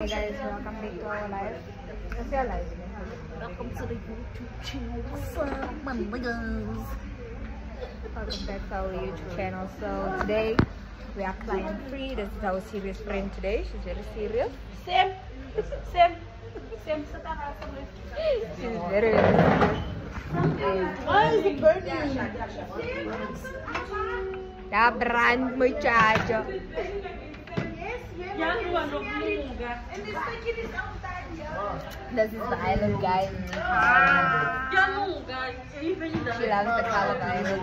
Hey guys, welcome back to our live. What's your live? Welcome to the YouTube channel. What's up, my niggas? Welcome back to our YouTube channel. So today we are client free. This is our serious friend today. She's very serious. Sam. She's very serious. Why is it burning? Da brand muchacho. This is the island, guys. She loves the color island.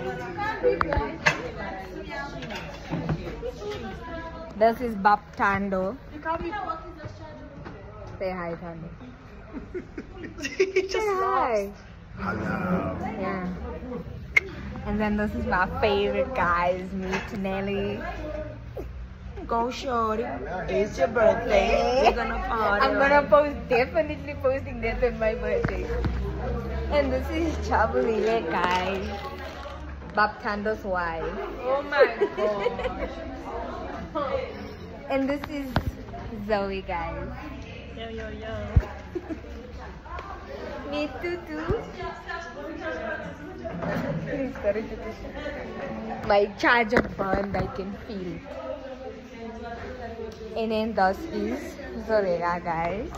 This is Bap Tando. Say hi, Tando. Say hi. Hello. Yeah. And then this is my favorite guys, meet Nelly. Go shorty. It's your birthday. We're gonna party. I'm gonna definitely posting that on my birthday. And this is Chabulile, guys. Bap Tando's wife. Oh my god. And this is Zoe, guys. Yo. Me too. My charger burned, I can feel it. And then this is Zorega, guys.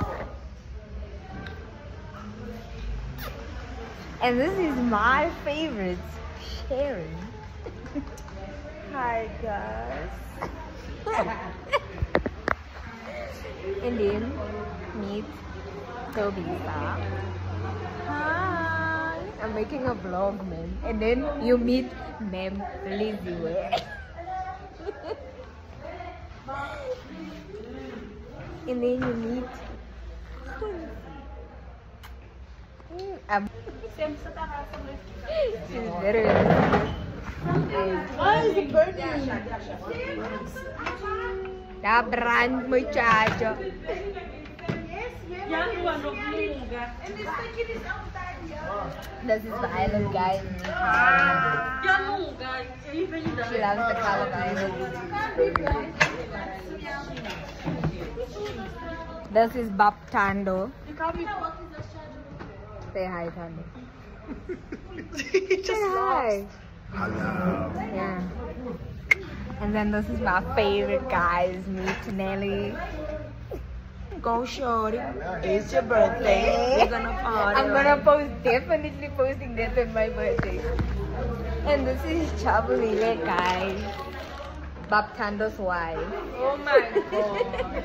And this is my favorite, Sharon. Hi guys. And then meet Tobisa. Hi. I'm making a vlog, man. And then you meet Mem Lizzie. And then you meet she's very Why is it burning? Da brand muchacho. This is the island, guys. She loves the color island. This is Bap Tando. Say hi, Tando. Say hi. Hello. Yeah. And then this is my favorite guys, meet Nelly. Go shorty. It's your birthday. We're gonna party. I'm gonna definitely posting that on my birthday. And this is Chabulile, guys. Bap Tando's wife. Oh my god.